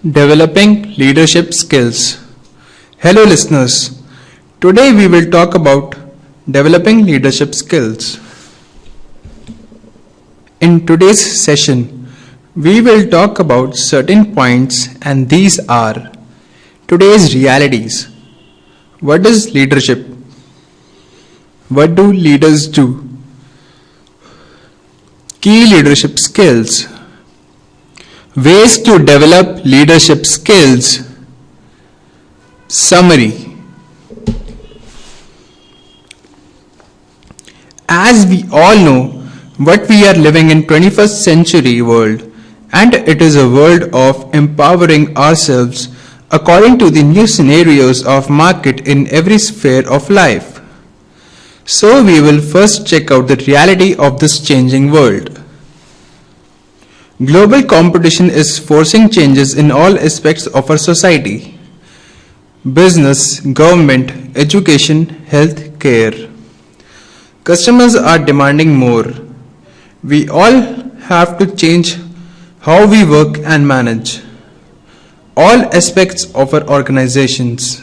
Developing leadership skills. Hello, listeners. Today we will talk about developing leadership skills. In today's session, we will talk about certain points, and these are today's realities. What is leadership? What do leaders do? Key leadership skills. Ways to develop leadership skills. Summary. As we all know, what we are living in 21st century world, and it is a world of empowering ourselves according to the new scenarios of market in every sphere of life. So we will first check out the reality of this changing world. Global competition is forcing changes in all aspects of our society: business, government, education, health care. Customers are demanding more. We all have to change how we work and manage all aspects of our organizations,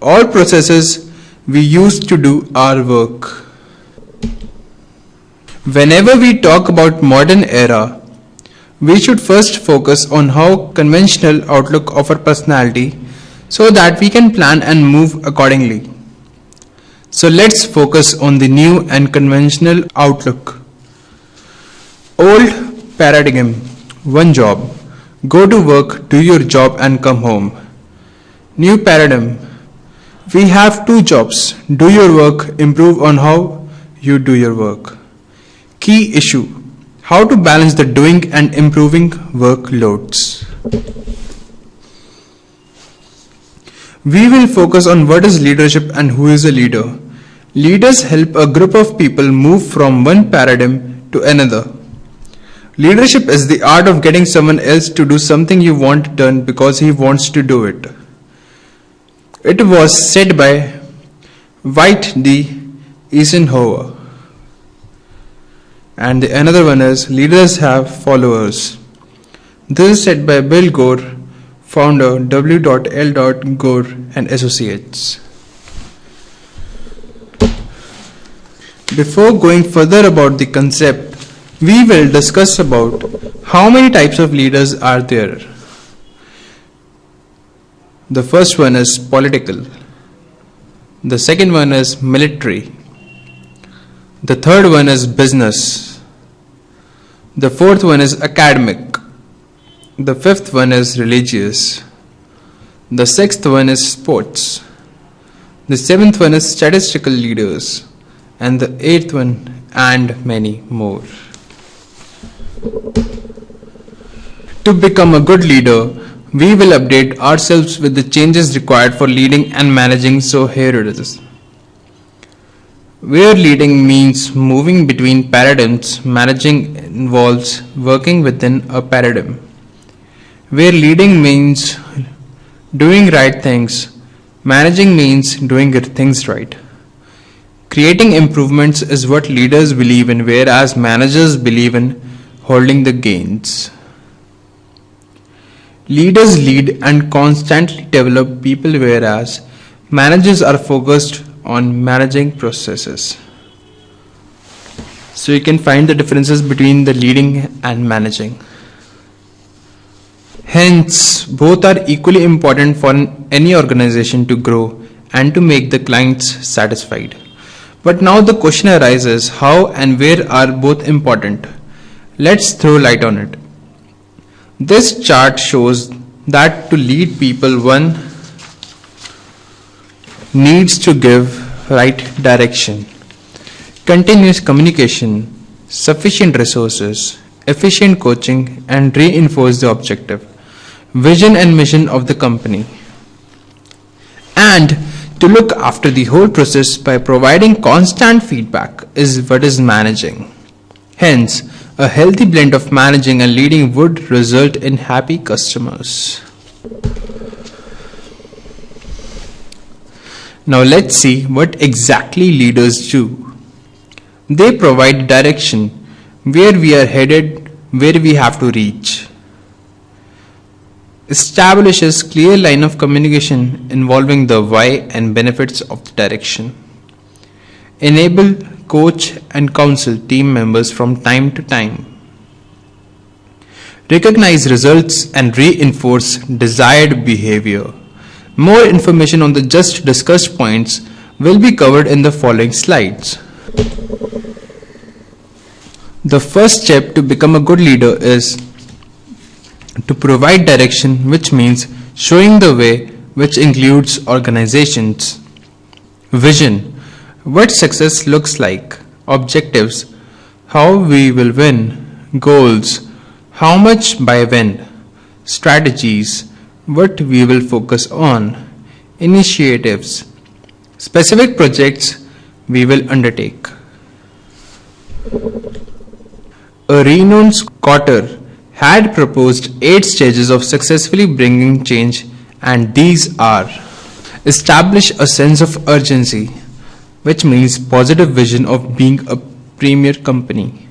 all processes we use to do our work. Whenever we talk about modern era, we should first focus on how conventional outlook of our personality so that we can plan and move accordingly. So let's focus on the new and conventional outlook. Old paradigm, one job, go to work, do your job and come home. New paradigm, we have two jobs, do your work, improve on how you do your work. Key issue, how to balance the doing and improving workloads. We will focus on what is leadership and who is a leader. Leaders help a group of people move from one paradigm to another. Leadership is the art of getting someone else to do something you want done because he wants to do it. It was said by Dwight D. Eisenhower. And the another one is leaders have followers. This is said by Bill Gore, founder W.L. Gore and Associates. Before going further about the concept, we will discuss about how many types of leaders are there. The first one is political. The second one is military. The third one is business. The fourth one is academic. The fifth one is religious. The sixth one is sports. The seventh one is statistical leaders. And the eighth one, and many more. To become a good leader, we will update ourselves with the changes required for leading and managing. So here it is. Where leading means moving between paradigms, managing involves working within a paradigm. Where leading means doing right things, managing means doing things right. Creating improvements is what leaders believe in, whereas managers believe in holding the gains. Leaders lead and constantly develop people, whereas managers are focused on managing processes. So you can find the differences between the leading and managing. Hence, both are equally important for any organization to grow and to make the clients satisfied. But now the question arises, how and where are both important? Let's throw light on it. This chart shows that to lead people, one needs to give right direction, continuous communication, sufficient resources, efficient coaching, and reinforce the objective, vision and mission of the company. And to look after the whole process by providing constant feedback is what is managing. Hence, a healthy blend of managing and leading would result in happy customers. Now let's see what exactly leaders do. They provide direction, where we are headed, where we have to reach. establishes clear line of communication involving the why and benefits of the direction. Enable, coach and counsel team members from time to time. Recognize results and reinforce desired behavior. More information on the just discussed points will be covered in the following slides. The first step to become a good leader is to provide direction, which means showing the way, which includes organizations, vision, what success looks like, objectives, how we will win, goals, how much by when, strategies, what we will focus on, initiatives, specific projects we will undertake. A renowned scholar had proposed 8 stages of successfully bringing change, and these are: establish a sense of urgency, which means positive vision of being a premier company.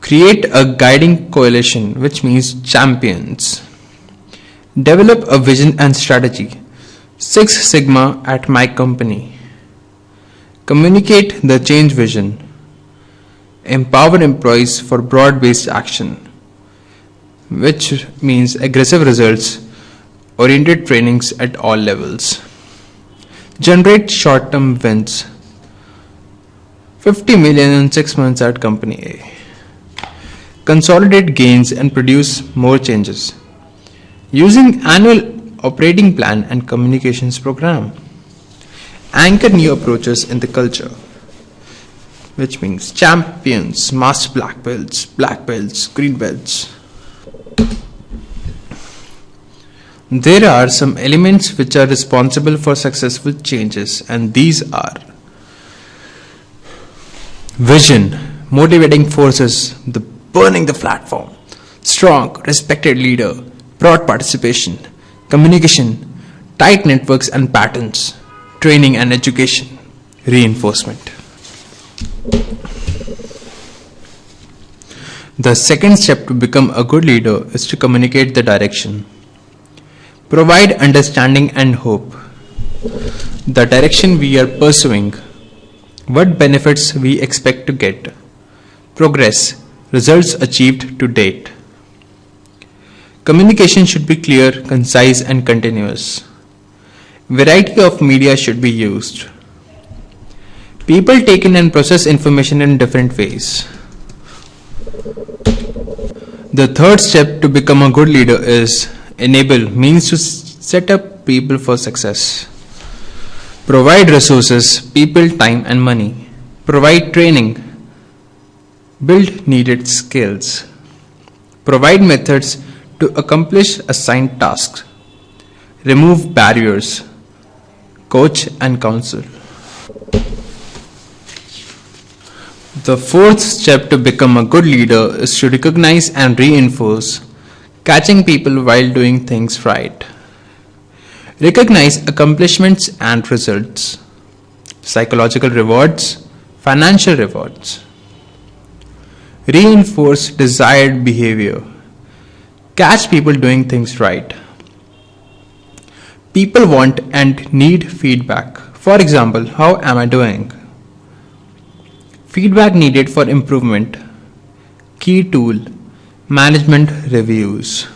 Create a guiding coalition, which means champions. Develop a vision and strategy, 6 Sigma at my company. Communicate the change vision. Empower employees for broad-based action, which means aggressive results oriented trainings at all levels. Generate short-term wins, 50 million in 6 months at company A. Consolidate gains and produce more changes using annual operating plan and communications program. Anchor new approaches in the culture, which means champions, master black belts, green belts. There are some elements which are responsible for successful changes, and these are: vision, motivating forces, the burning the platform; strong, respected leader; broad participation; communication; tight networks and patterns; training and education; reinforcement. The second step to become a good leader is to communicate the direction. Provide understanding and hope. The direction we are pursuing, what benefits we expect to get, progress, results achieved to date. Communication should be clear, concise and continuous. Variety of media should be used. People take in and process information in different ways. The third step to become a good leader is enable, means to set up people for success. Provide resources, people, time and money. Provide training. Build needed skills. Provide methods to accomplish assigned tasks. Remove barriers. Coach and counsel. The fourth step to become a good leader is to recognize and reinforce, catching people while doing things right. Recognize accomplishments and results, psychological rewards, financial rewards. Reinforce desired behavior, catch people doing things right. People want and need feedback. For example, how am I doing? Feedback needed for improvement. Key tool, management reviews.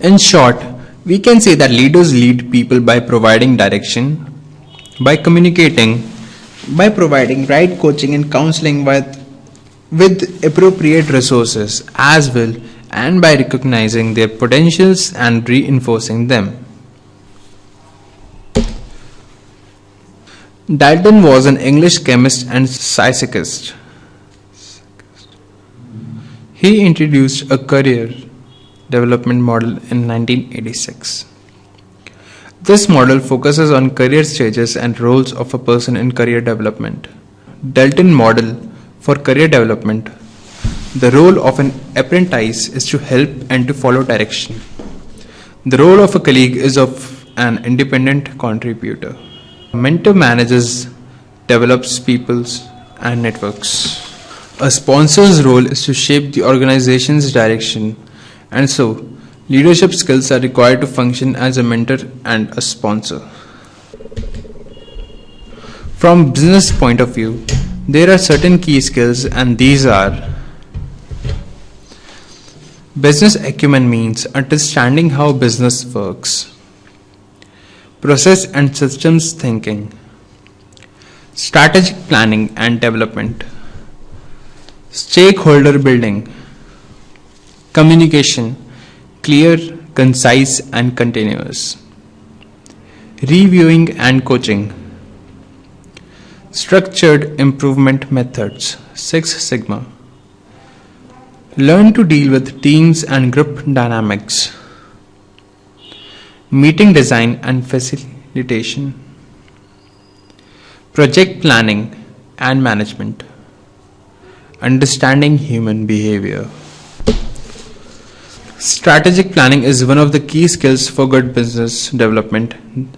In short, we can say that leaders lead people by providing direction, by communicating, by providing right coaching and counseling with appropriate resources as well, and by recognizing their potentials and reinforcing them. Dalton was an English chemist and psychicist. He introduced a career development model in 1986. This model focuses on career stages and roles of a person in career development. Dalton model for career development. The role of an apprentice is to help and to follow direction. The role of a colleague is of an independent contributor. A mentor manages, develops peoples and networks. A sponsor's role is to shape the organization's direction And so, leadership skills are required to function as a mentor and a sponsor. From business point of view, there are certain key skills, and these are: business acumen means understanding how business works. Process and systems thinking. Strategic planning and development. Stakeholder building. Communication, clear, concise, and continuous. Reviewing and coaching. Structured improvement methods, Six Sigma. Learn to deal with teams and group dynamics. Meeting design and facilitation. Project planning and management. Understanding human behavior. Strategic planning is one of the key skills for good business development,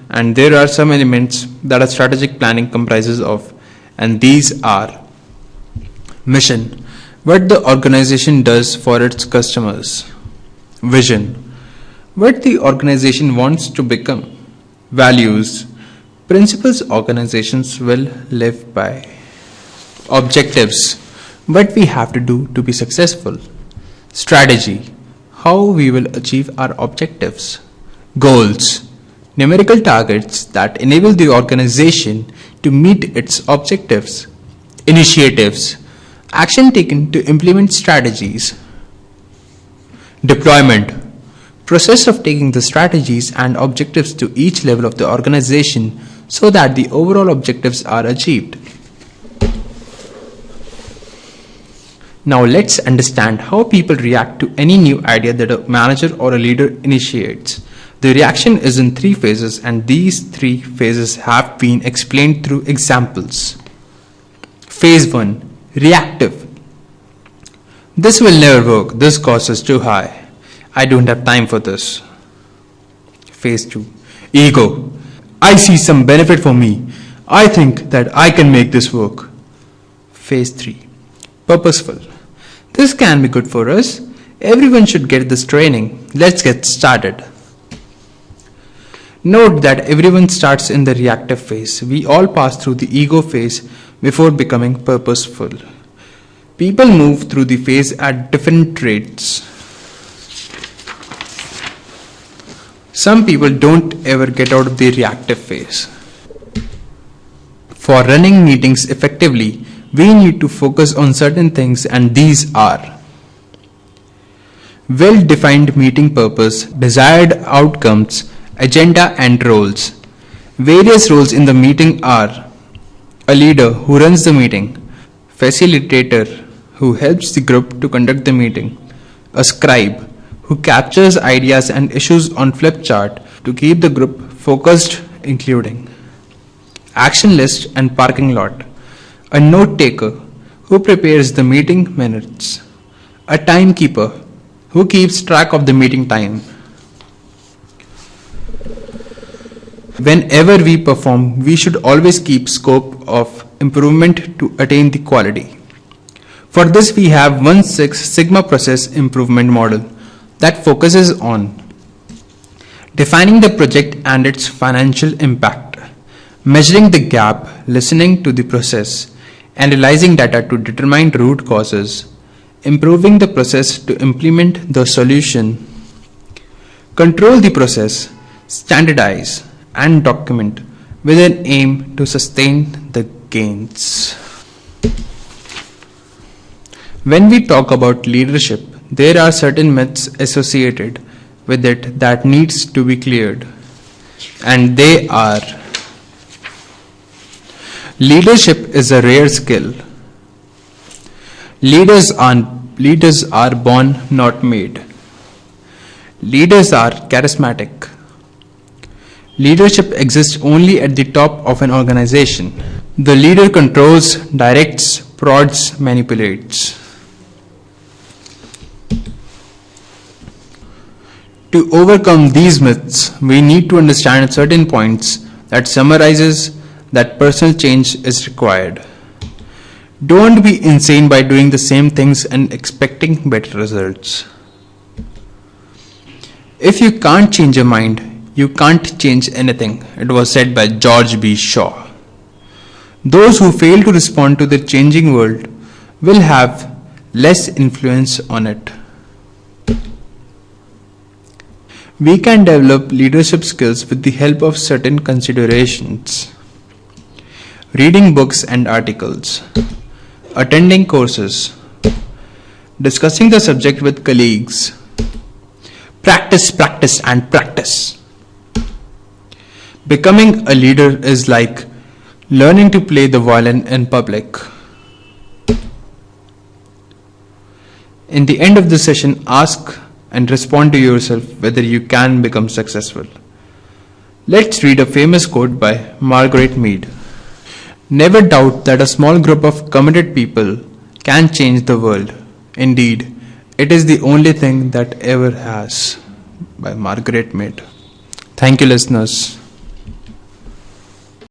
and there are some elements that a strategic planning comprises of, and these are: mission, what the organization does for its customers; vision, what the organization wants to become; values, principles organizations will live by; objectives, what we have to do to be successful; strategy, how we will achieve our objectives; goals, numerical targets that enable the organization to meet its objectives; initiatives, action taken to implement strategies; deployment, process of taking the strategies and objectives to each level of the organization so that the overall objectives are achieved. Now let's understand how people react to any new idea that a manager or a leader initiates. The reaction is in three phases, and these three phases have been explained through examples. Phase 1. Reactive. This will never work. This cost is too high. I don't have time for this. Phase 2. Ego. I see some benefit for me. I think that I can make this work. Phase 3. Purposeful. This can be good for us. Everyone should get this training. Let's get started. Note that everyone starts in the reactive phase. We all pass through the ego phase before becoming purposeful. People move through the phase at different rates. Some people don't ever get out of the reactive phase. For running meetings effectively, we need to focus on certain things, and these are: well-defined meeting purpose, desired outcomes, agenda and roles. Various roles in the meeting are: a leader who runs the meeting, facilitator who helps the group to conduct the meeting, a scribe who captures ideas and issues on flip chart to keep the group focused, including action list and parking lot, a note taker who prepares the meeting minutes, a timekeeper who keeps track of the meeting time. Whenever we perform, we should always keep scope of improvement to attain the quality. For this, we have one Six Sigma process improvement model that focuses on defining the project and its financial impact, measuring the gap, listening to the process, analyzing data to determine root causes, improving the process to implement the solution, control the process, standardize, and document with an aim to sustain the gains. When we talk about leadership, there are certain myths associated with it that needs to be cleared, and they are: leadership is a rare skill. Leaders are born, not made. Leaders are charismatic. Leadership exists only at the top of an organization. The leader controls, directs, prods, manipulates. To overcome these myths, we need to understand certain points that summarizes that personal change is required. Don't be insane by doing the same things and expecting better results. If you can't change your mind, you can't change anything. It was said by George B. Shaw. Those who fail to respond to the changing world will have less influence on it. We can develop leadership skills with the help of certain considerations. Reading books and articles, attending courses, discussing the subject with colleagues, practice, and practice. Becoming a leader is like learning to play the violin in public. In the end of the session, ask and respond to yourself whether you can become successful. Let's read a famous quote by Margaret Mead. Never doubt that a small group of committed people can change the world. Indeed, it is the only thing that ever has. By Margaret Mead. Thank you, listeners.